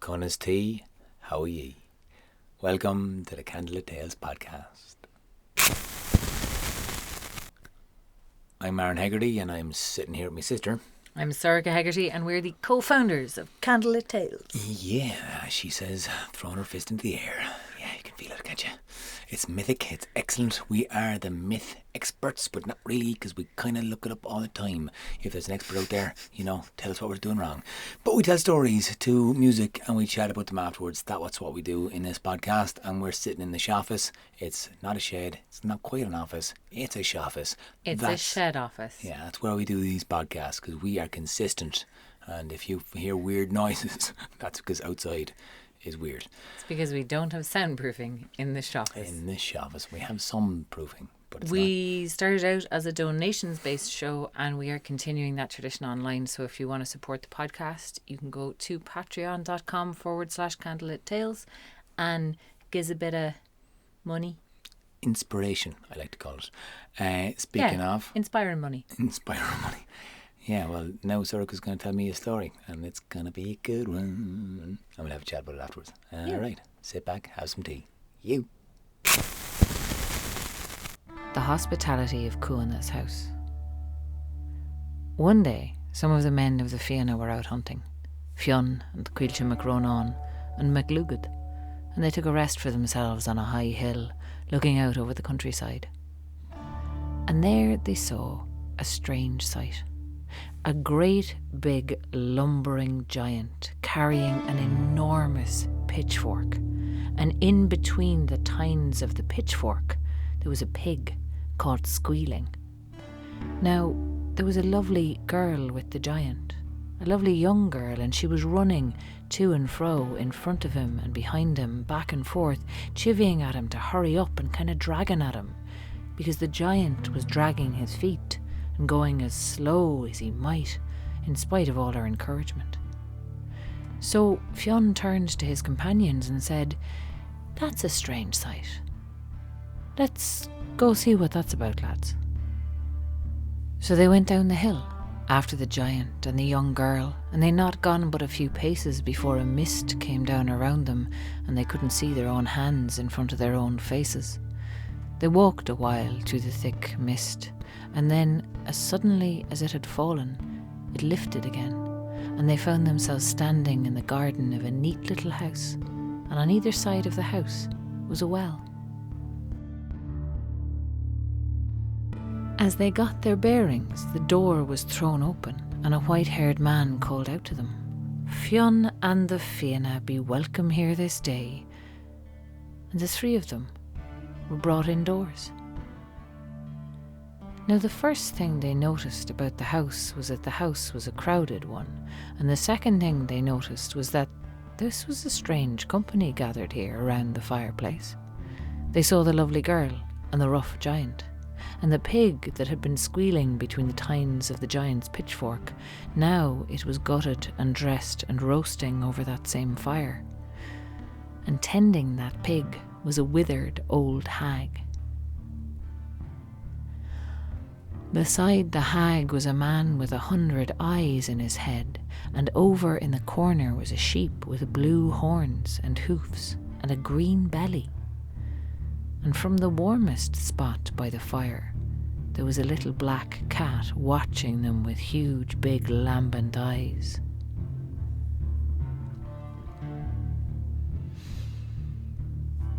Cuanna's tea, how are ye? Welcome to the Candlelit Tales podcast. I'm Aaron Hegarty and I'm sitting here with my sister. I'm Sorcha Hegarty and we're the co-founders of Candlelit Tales. Yeah, she says, throwing her fist into the air. Yeah, you can feel it, can't you? It's mythic, it's excellent. We are the myth experts, but not really, because we kind of look it up all the time. If there's an expert out there, tell us what we're doing wrong. But we tell stories to music and we chat about them afterwards. That's what we do in this podcast. And we're sitting in the shoffice. It's not a shed. It's not quite an office. It's a shoffice. It's a shed office. Yeah, that's where we do these podcasts, because we are consistent. And if you hear weird noises, that's because outside is weird. It's because we don't have soundproofing in this office. In this office, we have some proofing, but it's we started out as a donations-based show, and we are continuing that tradition online. So if you want to support the podcast, you can go to patreon.com/Candlelit Tales and give a bit of money. Inspiration, I like to call it. Speaking of inspiring money. Yeah, well, now Sorcha's going to tell me a story, and it's going to be a good one. I'm going to have a chat about it afterwards. All right, sit back, have some tea. You. The hospitality of Cuanna's house. One day, some of the men of the Fianna were out hunting. Fianna and Cuilche MacRonan and MacLugad, and they took a rest for themselves on a high hill, looking out over the countryside. And there they saw a strange sight. A great big lumbering giant carrying an enormous pitchfork, and in between the tines of the pitchfork there was a pig caught squealing. Now there was a lovely girl with the giant, a lovely young girl, and she was running to and fro in front of him and behind him, back and forth, chivying at him to hurry up and kind of dragging at him, because the giant was dragging his feet and going as slow as he might, in spite of all her encouragement. So Fianna turned to his companions and said, "That's a strange sight. Let's go see what that's about, lads." So they went down the hill after the giant and the young girl, and they'd not gone but a few paces before a mist came down around them and they couldn't see their own hands in front of their own faces. They walked a while through the thick mist, and then, as suddenly as it had fallen, it lifted again, and they found themselves standing in the garden of a neat little house, and on either side of the house was a well. As they got their bearings, the door was thrown open, and a white-haired man called out to them, "Fianna and the Fianna be welcome here this day." And the three of them were brought indoors. Now the first thing they noticed about the house was that the house was a crowded one, and the second thing they noticed was that this was a strange company gathered here around the fireplace. They saw the lovely girl and the rough giant, and the pig that had been squealing between the tines of the giant's pitchfork. Now it was gutted and dressed and roasting over that same fire. And tending that pig was a withered old hag. Beside the hag was a man with 100 eyes in his head, and over in the corner was a sheep with blue horns and hoofs and a green belly. And from the warmest spot by the fire there was a little black cat watching them with huge big lambent eyes.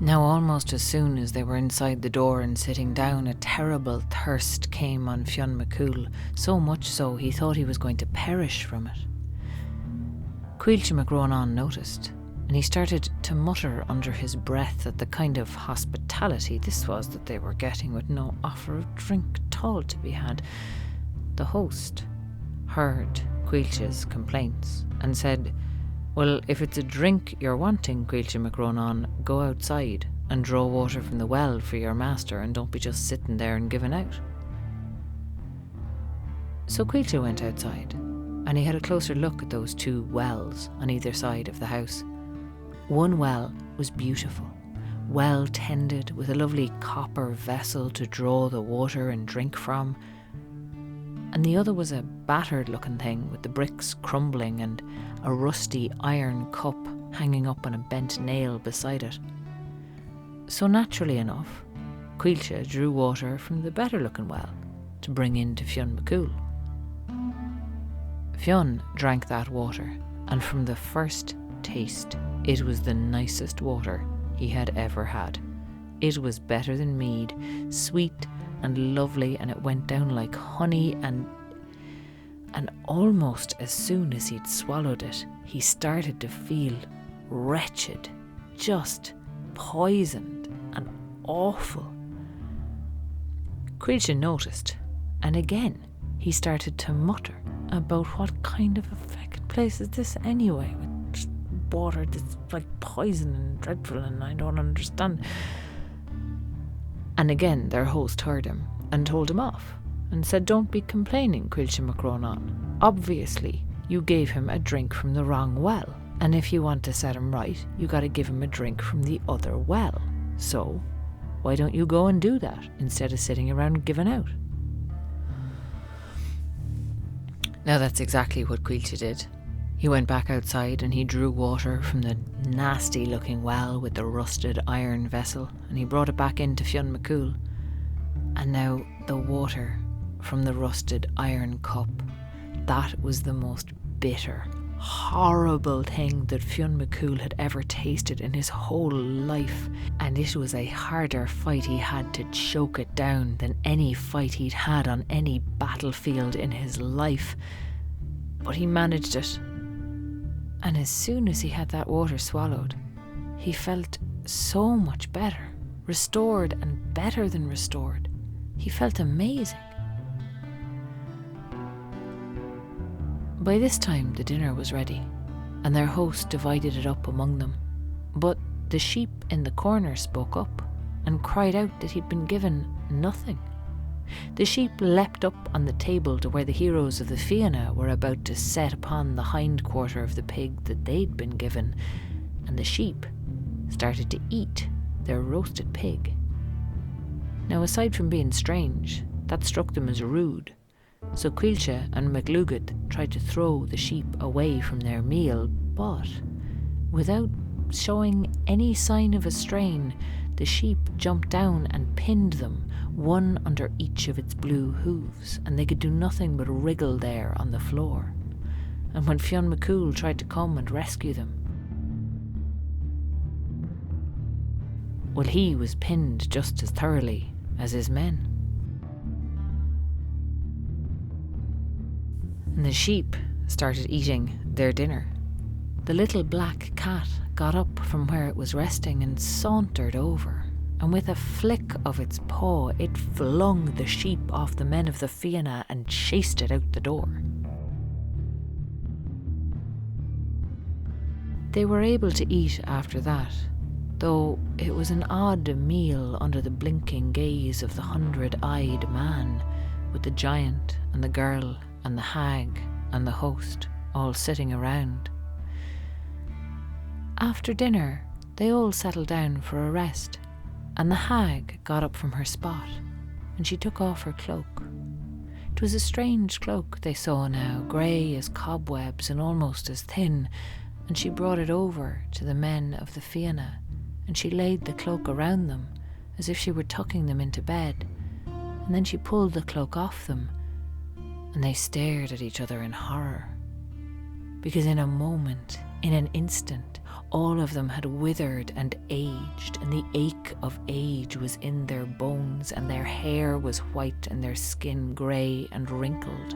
Now almost as soon as they were inside the door and sitting down, a terrible thirst came on Fionn McCool, so much so he thought he was going to perish from it. Cuilche MacRonan noticed, and he started to mutter under his breath at the kind of hospitality this was that they were getting, with no offer of drink at all to be had. The host heard Cuilche's complaints and said, "Well, if it's a drink you're wanting, Cuilche MacRonan, go outside and draw water from the well for your master, and don't be just sitting there and giving out." So Cuilche went outside, and he had a closer look at those two wells on either side of the house. One well was beautiful, well tended, with a lovely copper vessel to draw the water and drink from, and the other was a battered looking thing with the bricks crumbling and a rusty iron cup hanging up on a bent nail beside it. So naturally enough, Cuilche drew water from the better-looking well to bring in to Fionn McCool. Fionn drank that water, and from the first taste, it was the nicest water he had ever had. It was better than mead, sweet and lovely, and it went down like honey, and almost as soon as he'd swallowed it, he started to feel wretched, just poisoned and awful. Cuilche noticed, and again he started to mutter about what kind of a fucking place is this anyway, with just water that's like poison and dreadful, and I don't understand. And again their host heard him and told him off and said, "Don't be complaining, Cuilche McCronan. Obviously you gave him a drink from the wrong well, and if you want to set him right, you got to give him a drink from the other well. So why don't you go and do that instead of sitting around giving out?" Now that's exactly what Cuilche did. He went back outside and he drew water from the nasty looking well with the rusted iron vessel, and he brought it back into Fionn McCool. And now the water from the rusted iron cup, that was the most bitter, horrible thing that Fionn McCool had ever tasted in his whole life, and it was a harder fight he had to choke it down than any fight he'd had on any battlefield in his life. But he managed it, and as soon as he had that water swallowed, he felt so much better, restored and better than restored. He felt amazing. By this time the dinner was ready, and their host divided it up among them. But the sheep in the corner spoke up and cried out that he'd been given nothing. The sheep leapt up on the table to where the heroes of the Fianna were about to set upon the hind quarter of the pig that they'd been given, and the sheep started to eat their roasted pig. Now, aside from being strange, that struck them as rude. So Cuilche and MacLugad tried to throw the sheep away from their meal, but without showing any sign of a strain, the sheep jumped down and pinned them, one under each of its blue hooves, and they could do nothing but wriggle there on the floor. And when Fionn McCool tried to come and rescue them, well, he was pinned just as thoroughly as his men. And the sheep started eating their dinner. The little black cat got up from where it was resting and sauntered over, and with a flick of its paw it flung the sheep off the men of the Fianna and chased it out the door. They were able to eat after that, though it was an odd meal under the blinking gaze of the 100-eyed man, with the giant and the girl and the hag and the host all sitting around. After dinner, they all settled down for a rest, and the hag got up from her spot, and she took off her cloak. It was a strange cloak they saw now, grey as cobwebs and almost as thin, and she brought it over to the men of the Fianna, and she laid the cloak around them as if she were tucking them into bed, and then she pulled the cloak off them, and they stared at each other in horror, because in a moment, in an instant, all of them had withered and aged, and the ache of age was in their bones, and their hair was white and their skin grey and wrinkled.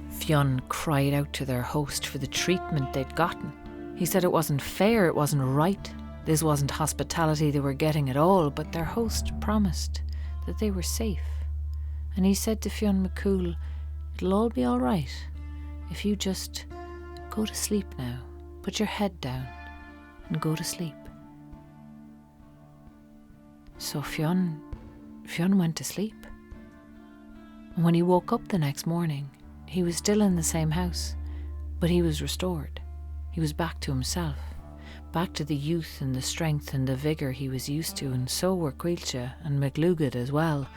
Fionn cried out to their host for the treatment they'd gotten. He said it wasn't fair, it wasn't right, this wasn't hospitality they were getting at all, but their host promised that they were safe. And he said to Fionn McCool, "It'll all be all right if you just go to sleep now. Put your head down and go to sleep." So Fionn went to sleep. And when he woke up the next morning, he was still in the same house, but he was restored. He was back to himself, back to the youth and the strength and the vigour he was used to, and so were Cuilche and MacLugad as well.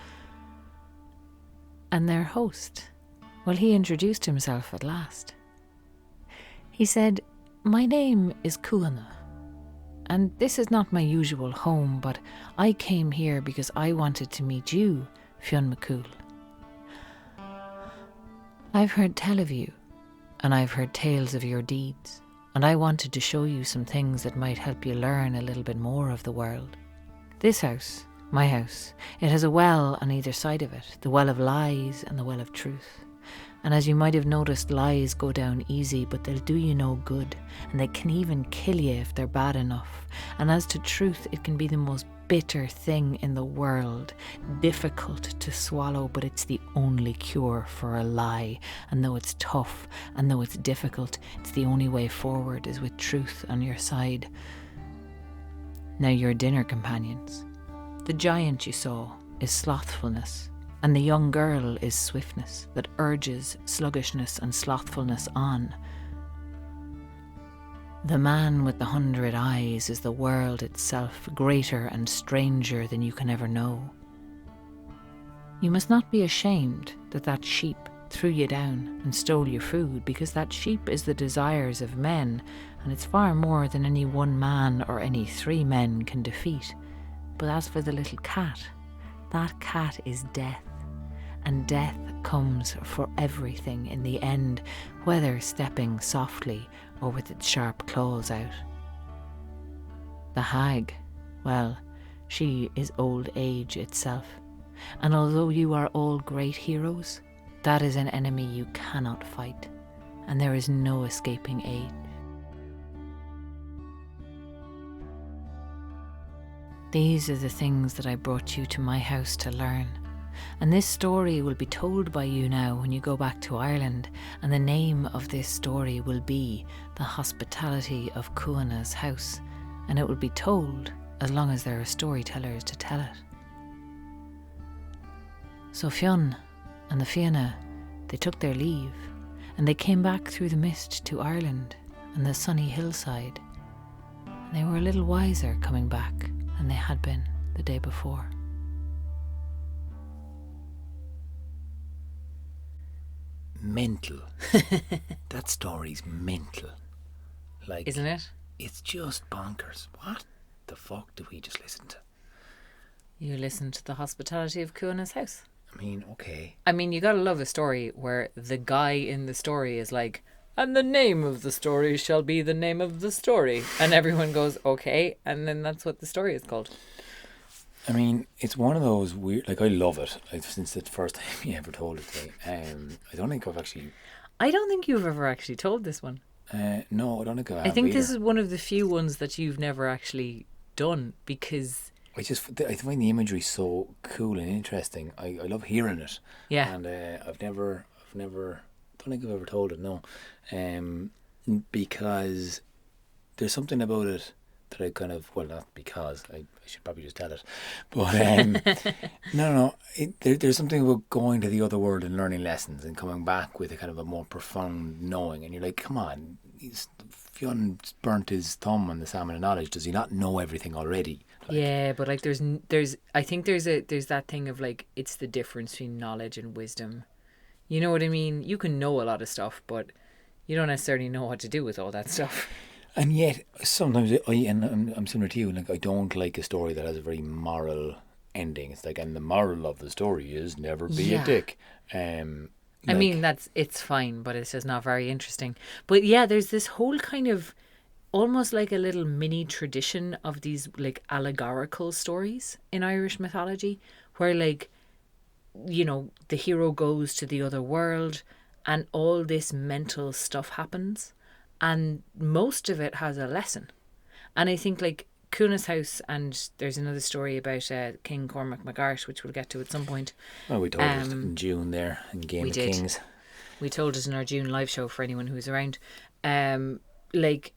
And their host, well, he introduced himself at last. He said, My name is Cuanna, and this is not my usual home, but I came here because I wanted to meet you, Fionn McCool. I've heard tell of you, and I've heard tales of your deeds, and I wanted to show you some things that might help you learn a little bit more of the world. This house, my house, it has a well on either side of it, the well of lies and the well of truth. And as you might have noticed, lies go down easy, but they'll do you no good, and they can even kill you if they're bad enough. And as to truth, it can be the most bitter thing in the world, difficult to swallow, but it's the only cure for a lie. And though it's tough, and though it's difficult, it's the only way forward is with truth on your side. Now your dinner companions. The giant you saw is slothfulness, and the young girl is swiftness that urges sluggishness and slothfulness on. The man with the 100 eyes is the world itself, greater and stranger than you can ever know. You must not be ashamed that that sheep threw you down and stole your food, because that sheep is the desires of men, and it's far more than any one man or any 3 men can defeat. But as for the little cat, that cat is death. And death comes for everything in the end, whether stepping softly or with its sharp claws out. The hag, well, she is old age itself. And although you are all great heroes, that is an enemy you cannot fight, and there is no escaping age. These are the things that I brought you to my house to learn. And this story will be told by you now when you go back to Ireland, and the name of this story will be The Hospitality of Cuanna's House, and it will be told as long as there are storytellers to tell it. So Fianna and the Fianna, they took their leave, and they came back through the mist to Ireland and the sunny hillside, and they were a little wiser coming back than they had been the day before. Mental. That story's mental. Like, Isn't it? It's just bonkers. What the fuck did we just listen to? You listened to The Hospitality of Cuanna's House. I mean, okay. I mean, you gotta love a story where the guy in the story is like, and the name of the story shall be the name of the story. And everyone goes, okay. And then that's what the story is called. I mean, it's one of those weird, like, I love it. Like, since the first time you ever told it to me. I don't think I've actually... I don't think you've ever actually told this one. No, I don't think I have I think either. this is one of the few ones that you've never actually done, because... I find the imagery so cool and interesting. I love hearing it. Yeah. And I've never, don't think I've ever told it, no. Because there's something about it that I kind of, well, not because, I should probably just tell it. But no. There's something about going to the other world and learning lessons and coming back with a kind of a more profound knowing. And you're like, come on, Fionn's burnt his thumb on the salmon of knowledge. Does he not know everything already? Like, yeah, but like there's I think there's that thing of like, it's the difference between knowledge and wisdom. You know what I mean? You can know a lot of stuff, but you don't necessarily know what to do with all that stuff. And yet, sometimes I'm similar to you. Like, I don't like a story that has a very moral ending. It's like, and the moral of the story is never be a dick. I mean, it's fine, but it's just not very interesting. But yeah, there's this whole kind of almost like a little mini tradition of these like allegorical stories in Irish mythology, where like, you know, the hero goes to the other world and all this mental stuff happens. And most of it has a lesson. And I think like Cuanna's house, and there's another story about King Cormac MacArt, which we'll get to at some point. Well, we told it in June there in Game of Kings. We told it in our June live show for anyone who's around. Like,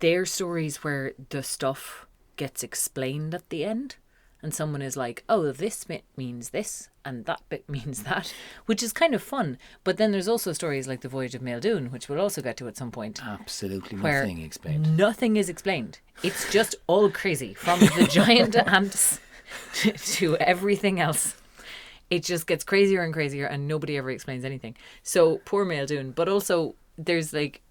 they're stories where the stuff gets explained at the end. And someone is like, oh, this bit means this and that bit means that, which is kind of fun. But then there's also stories like The Voyage of Maeldoon, which we'll also get to at some point. Absolutely nothing explained. Nothing is explained. It's just all crazy, from the giant ants to everything else. It just gets crazier and crazier, and nobody ever explains anything. So poor Maeldoon. But also there's like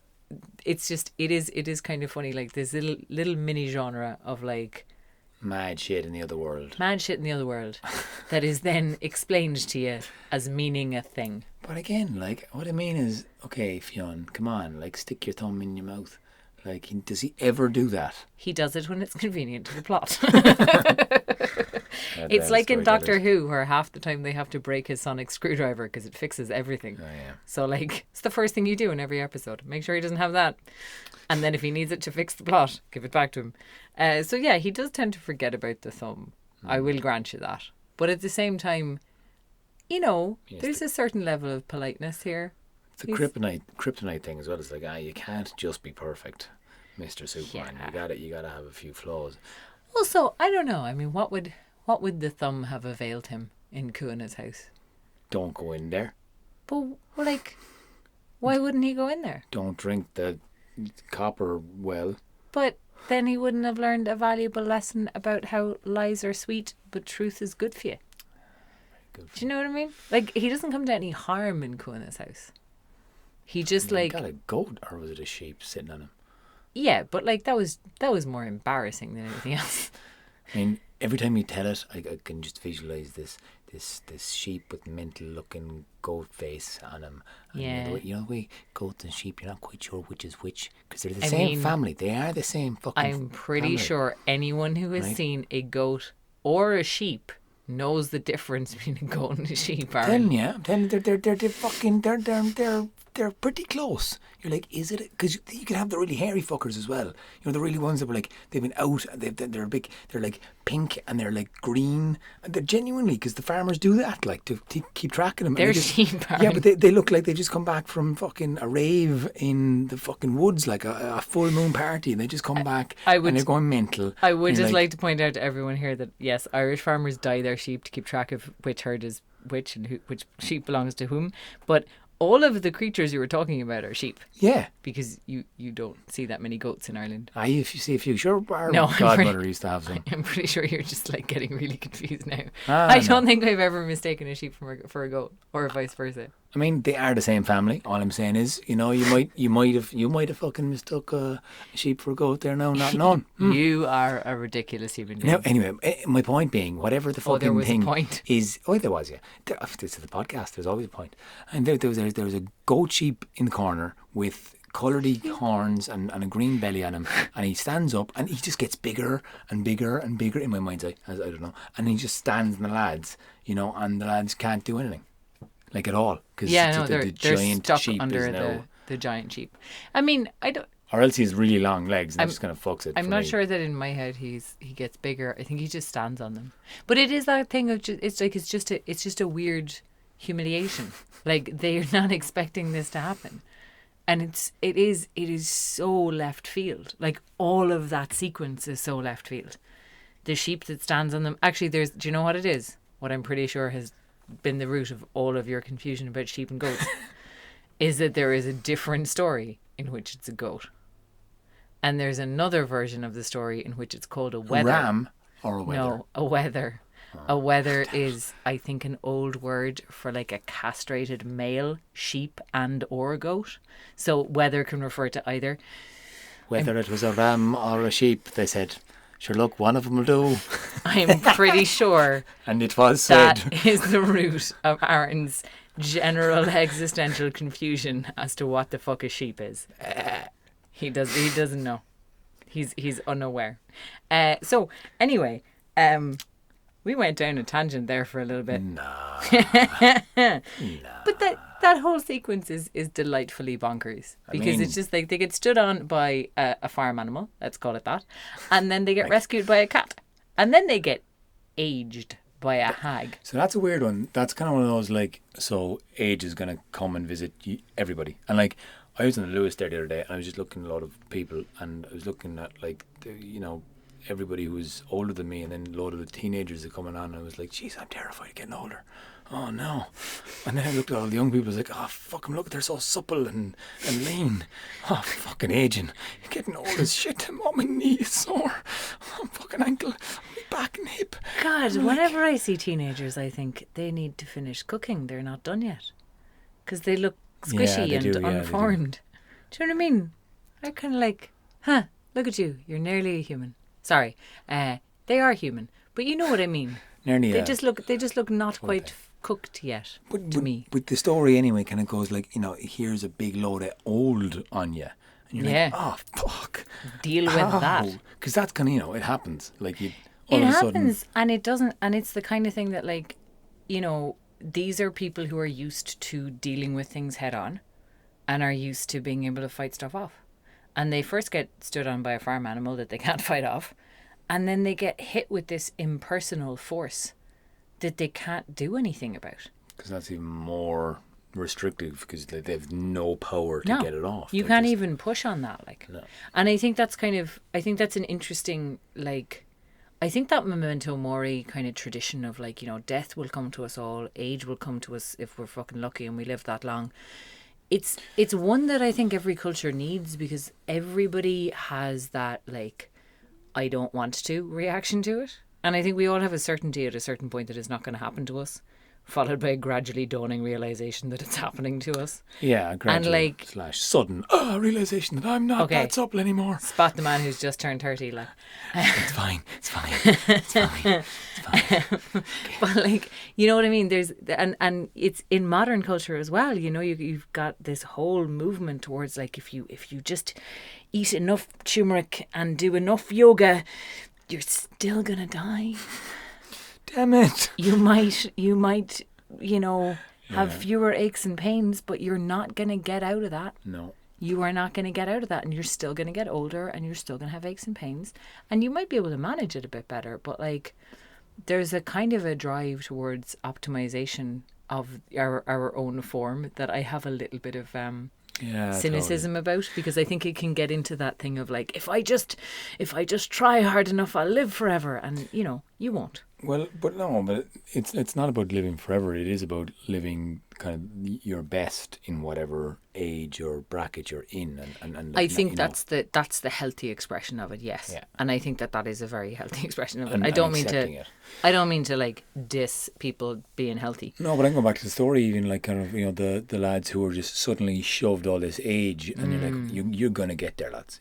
it's just it is kind of funny, like this little mini genre of like Mad shit in the other world. that is then explained to you as meaning a thing. But again, like, what I mean is, okay, Fionn, come on, like, stick your thumb in your mouth. Like, does he ever do that? He does it when it's convenient to the plot. It's like in Doctor Who, where half the time they have to break his sonic screwdriver because it fixes everything. Oh, yeah. So, like, it's the first thing you do in every episode. Make sure he doesn't have that. And then if he needs it to fix the plot, give it back to him. So, yeah, he does tend to forget about the thumb. I will grant you that. But at the same time, you know, there's a certain level of politeness here. It's a kryptonite thing as well. It's like, you can't just be perfect, Mr. Superman. Yeah. You gotta have a few flaws. Also, I don't know. I mean, what would the thumb have availed him in Cuanna's house? Don't go in there. But, like, why wouldn't he go in there? Don't drink the copper well. But then he wouldn't have learned a valuable lesson about how lies are sweet, but truth is good for you. Do you know what I mean? Like, he doesn't come to any harm in Cuanna's house. He just, like... He got a goat, or was it a sheep sitting on him? Yeah, but, like, that was more embarrassing than anything else. I mean, every time you tell it, I can just visualise this sheep with mental looking goat face on him. And Yeah. you know the way goats and sheep, you're not quite sure which is which, because they're the same family. They are the same fucking I'm pretty family. sure anyone who has seen a goat or a sheep knows the difference between a goat and a sheep. I'm telling you, they're fucking, they're pretty close. You're like, is it? Because you can have the really hairy fuckers as well. You know, the really ones that were like, they've been out, and they're big, they're like pink and they're like green. And they're genuinely, because the farmers do that, like, to keep track of them. They're sheep, yeah, but they look like they've just come back from fucking a rave in the fucking woods, like a full moon party, and they just come back and they're going mental. I would just like to point out to everyone here that, yes, Irish farmers dye their sheep to keep track of which herd is which and which sheep belongs to whom. But all of the creatures you were talking about are sheep. Yeah. Because you don't see that many goats in Ireland. If you see a few, sure, our No, godmother used to have some. I'm pretty sure you're just like getting really confused now. I don't think I've ever mistaken a sheep for a goat, or vice versa. I mean, they are the same family. All I'm saying is, you know, you might have fucking mistook a sheep for a goat there now, not known. You are a ridiculous human being. Now, anyway, my point being, whatever the fucking there was thing a point. is, there was, yeah. This is the podcast. There's always a point. And there was a goat sheep in the corner with coloured horns and a green belly on him, and he stands up and he just gets bigger and bigger and bigger in my mind's eye. I don't know, and he just stands in the lads, you know, and the lads can't do anything. Like at all, because they're giant stuck sheep under is now, the giant sheep. I mean, I don't. Or else he has really long legs and that just kind of fucks it. I'm not sure that in my head he gets bigger. I think he just stands on them. But it is that thing of it's just a weird humiliation. Like, they're not expecting this to happen, and it is so left field. Like, all of that sequence is so left field. The sheep that stands on them. Actually, do you know what it is? What I'm pretty sure has been the root of all of your confusion about sheep and goats is that there is a different story in which it's a goat, and there's another version of the story in which it's called a wether. A ram or a wether? No, a wether. A wether is, I think, an old word for like a castrated male sheep and or goat. So wether can refer to either. Whether it was a ram or a sheep, they said, sure, look, one of them will do. I'm pretty sure and it was said. That is the root of Aaron's general existential confusion as to what the fuck a sheep is. He doesn't know. He's unaware. So anyway, we went down a tangent there for a little bit. Nah. But that whole sequence is delightfully bonkers, because it's just like they get stood on by a farm animal, let's call it that, and then they get rescued by a cat, and then they get aged by a hag. So that's a weird one. That's kind of one of those, like, so age is going to come and visit everybody. And like, I was in the Lewis there the other day, and I was just looking at a lot of people, and I was looking at, like, everybody who was older than me, and then a load of the teenagers are coming on, and I was like, jeez, I'm terrified of getting older. Oh no. And then I looked at all the young people, I was like, oh fuck 'em, look, they're so supple and lean. Oh, fucking aging. You're getting old as shit. Oh, my knee is sore. Oh, fucking ankle. My back and hip. God, whenever I see teenagers, I think they need to finish cooking. They're not done yet, because they look squishy and unformed. Do you know what I mean? I kind of like, look at you. You're nearly a human. Sorry, they are human, but you know what I mean. Nearly. They just look not Full quite thing. cooked yet But, to me. but the story anyway kind of goes like, here's a big load of old on you. And you're Yeah. like, oh, fuck. Deal with that. Because that's kind of, it happens. Like, all It of a happens, sudden. and it doesn't, and it's the kind of thing that, like, these are people who are used to dealing with things head on and are used to being able to fight stuff off. And they first get stood on by a farm animal that they can't fight off, and then they get hit with this impersonal force that they can't do anything about. Because that's even more restrictive because they have no power to No, get it off. you They're can't just- even push on that, like. No. And I think that's an interesting, like, I think that memento mori kind of tradition of, like, death will come to us all, age will come to us if we're fucking lucky and we live that long. It's one that I think every culture needs, because everybody has that, like, I don't want to reaction to it. And I think we all have a certainty at a certain point that it's not going to happen to us, followed by a gradually dawning realization that it's happening to us. Yeah, gradual like- / sudden realization that I'm not Okay. that supple anymore. Spot the man who's just turned 30, like. It's fine. It's fine. It's fine. It's fine. But, like, you know what I mean? There's and it's in modern culture as well. You've got this whole movement towards, like, if you just eat enough turmeric and do enough yoga, you're still gonna die. Damn it. You might have fewer aches and pains, but you're not gonna get out of that. No. You are not going to get out of that, and you're still going to get older, and you're still going to have aches and pains, and you might be able to manage it a bit better, but, like, there's a kind of a drive towards optimization of our own form that I have a little bit of cynicism about, because I think it can get into that thing of, like, if I just try hard enough, I'll live forever, and you won't. Well, but it's not about living forever. It is about living kind of your best in whatever age or bracket you're in, and I think that's the healthy expression of it. Yes, Yeah. and I think that is a very healthy expression of it. And I don't mean accepting to. it. I don't mean to, like, diss people being healthy. No, but I'm going back to the story, even like kind of the lads who were just suddenly shoved all this age, and you're like, you're gonna get there, lads.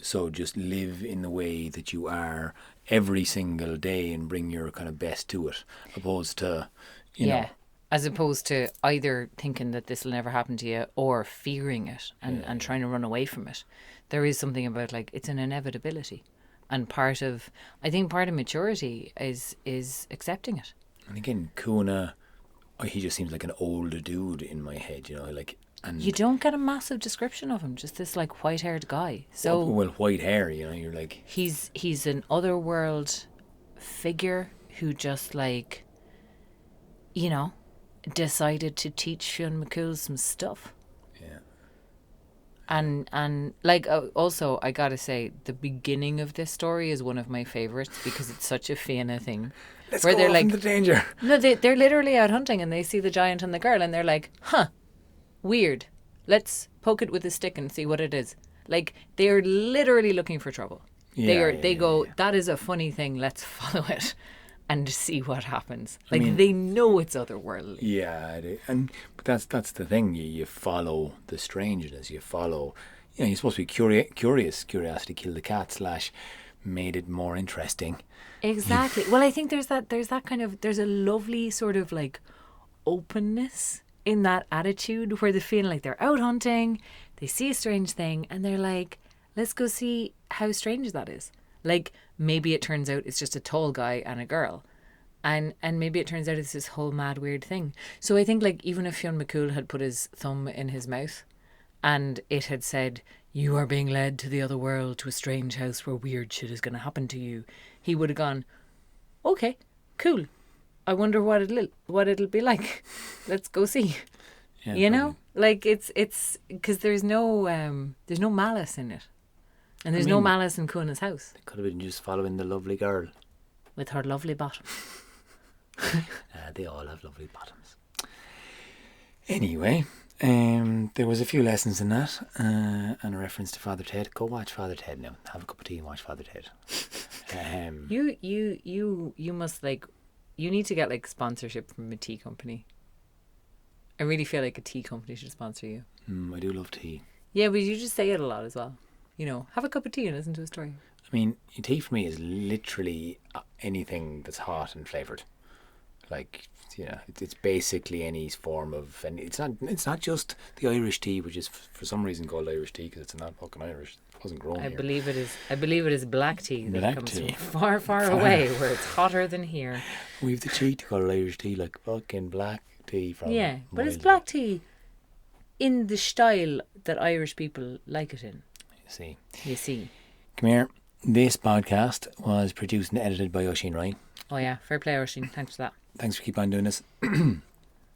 So just live in the way that you are every single day and bring your kind of best to it, opposed to, Yeah, as opposed to either thinking that this will never happen to you or fearing it and trying to run away from it. There is something about, like, it's an inevitability, and I think part of maturity is accepting it. And again, Kuna, he just seems like an older dude in my head, like. And You don't get a massive description of him, just this, like, white-haired guy. So well, white hair, you're like. he's an otherworld figure who just, like, decided to teach Fionn McCool some stuff. Yeah. And like, also, I gotta say, the beginning of this story is one of my favourites, because it's such a Fianna thing. Let's where go they're off like, into danger. no, they're literally out hunting, and they see the giant and the girl, and they're like, weird. Let's poke it with a stick and see what it is. Like, they're literally looking for trouble. They go, that is a funny thing, let's follow it and see what happens. Like, they know it's otherworldly. Yeah, but that's the thing. You follow the strangeness. You follow. You're supposed to be curious. Curiosity killed the cat / made it more interesting. Exactly. Well, I think there's a lovely sort of, like, openness in that attitude where they feel like they're out hunting, they see a strange thing, and they're like, let's go see how strange that is. Like, maybe it turns out it's just a tall guy and a girl, and maybe it turns out it's this whole mad weird thing. So I think, like, even if Fionn McCool had put his thumb in his mouth and it had said, you are being led to the other world, to a strange house where weird shit is going to happen to you, he would have gone, okay, cool, I wonder what it'll be like. Let's go see. Yeah, Like, it's because there's no malice in it, and there's no malice in Kuna's house They could have been just following the lovely girl. with her lovely bottom. They all have lovely bottoms. Anyway, there was a few lessons in that, and a reference to Father Ted. Go watch Father Ted now. Have a cup of tea and watch Father Ted. You must, like, you need to get, like, sponsorship from a tea company. I really feel like a tea company should sponsor you. I do love tea. Yeah, but you just say it a lot as well. Have a cup of tea and listen to a story. I mean, tea for me is literally anything that's hot and flavoured. Like, it's basically any form of, and it's not just the Irish tea, which is for some reason called Irish tea because it's not fucking Irish. It wasn't grown here. I believe it is black tea that comes tea. from far away, where it's hotter than here. We've the cheat to call it Irish tea, like fucking black tea from. Yeah, but it's black tea in the style that Irish people like it in. You see. Come here. This podcast was produced and edited by Oisín Ryan. Oh yeah, fair play, Oisín. Thanks for that. Thanks for keep on doing this.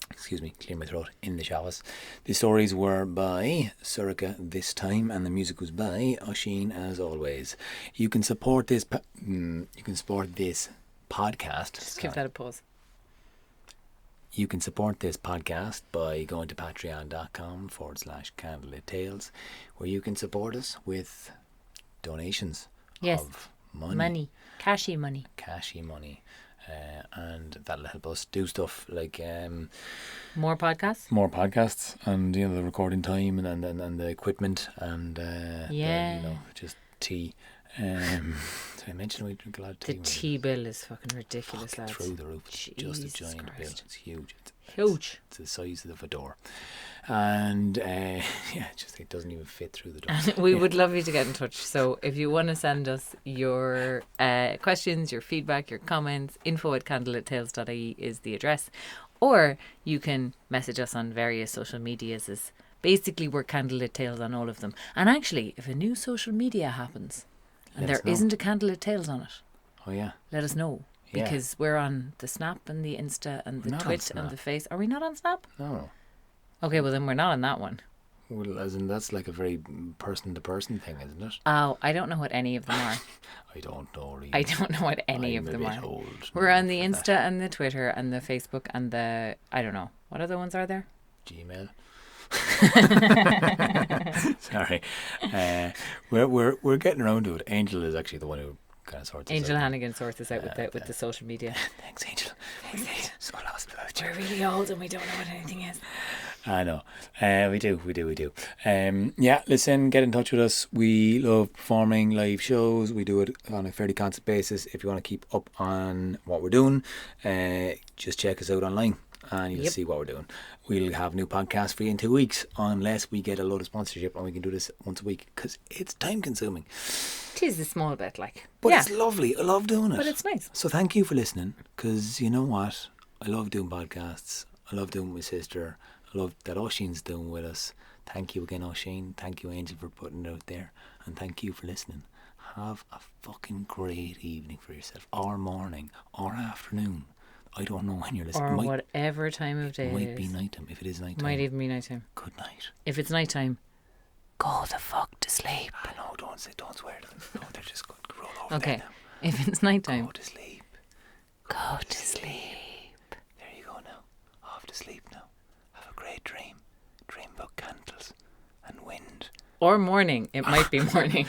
Excuse me, clear my throat in the showers. The stories were by Surika this time, and the music was by Oisín as always. You can support this. Podcast. Just give that a pause. You can support this podcast by going to patreon.com/Candlelit Tales, where you can support us with donations of money. Cashy money. And that'll help us do stuff like more podcasts, and the recording time and the equipment and just tea. Did I mention we drink a lot of tea? The tea bill is fucking ridiculous, lads. Through the roof. It's just a giant Christ. bill. It's huge. It's the size of a door. And it doesn't even fit through the door. We would love you to get in touch. So if you want to send us your questions, your feedback, your comments, info@candlelittales.ie is the address. Or you can message us on various social medias. Basically, we're Candlelit Tales on all of them. And actually, if a new social media happens and there isn't a Candlelit Tales on it, let us know. Because we're on the Snap and the Insta and the Twit and the Face. Are we not on Snap? No. Okay, well then we're not on that one. Well, as in that's like a very person-to-person thing, isn't it? Oh, I don't know what any of them are. I don't know really. I don't know what any of them are. We're on the Insta and the Twitter and the Facebook and the, I don't know. What other ones are there? Gmail. Sorry. We're getting around to it. Angel is actually the one who kind of sorts this out. Angel Hannigan sorts this out with the social media. Thanks, Angel. So lost without you. We're really old and we don't know what anything is. I know. We do. Listen, get in touch with us. We love performing live shows. We do it on a fairly constant basis. If you want to keep up on what we're doing, just check us out online and you'll see what we're doing. We'll have new podcasts for you in 2 weeks, unless we get a load of sponsorship and we can do this once a week, because it's time consuming. It is a small bit, but it's lovely. I love doing it. But it's nice. So thank you for listening, because you know what? I love doing podcasts. I love doing it with my sister. I love that Oisín's doing with us. Thank you again, Oisín. Thank you, Angel, for putting it out there. And thank you for listening. Have a fucking great evening for yourself, or morning, or afternoon. I don't know when you're listening. Or whatever time of day it might be nighttime. If it is nighttime. Might even be nighttime. Good night. If it's nighttime, go the fuck to sleep. No, don't swear to them. No, they're just going to roll over. Okay. There now. If it's nighttime, go to sleep. Go to sleep. There you go now. Off to sleep now. Have a great dream. Dream about candles and wind. Or morning. It might be morning.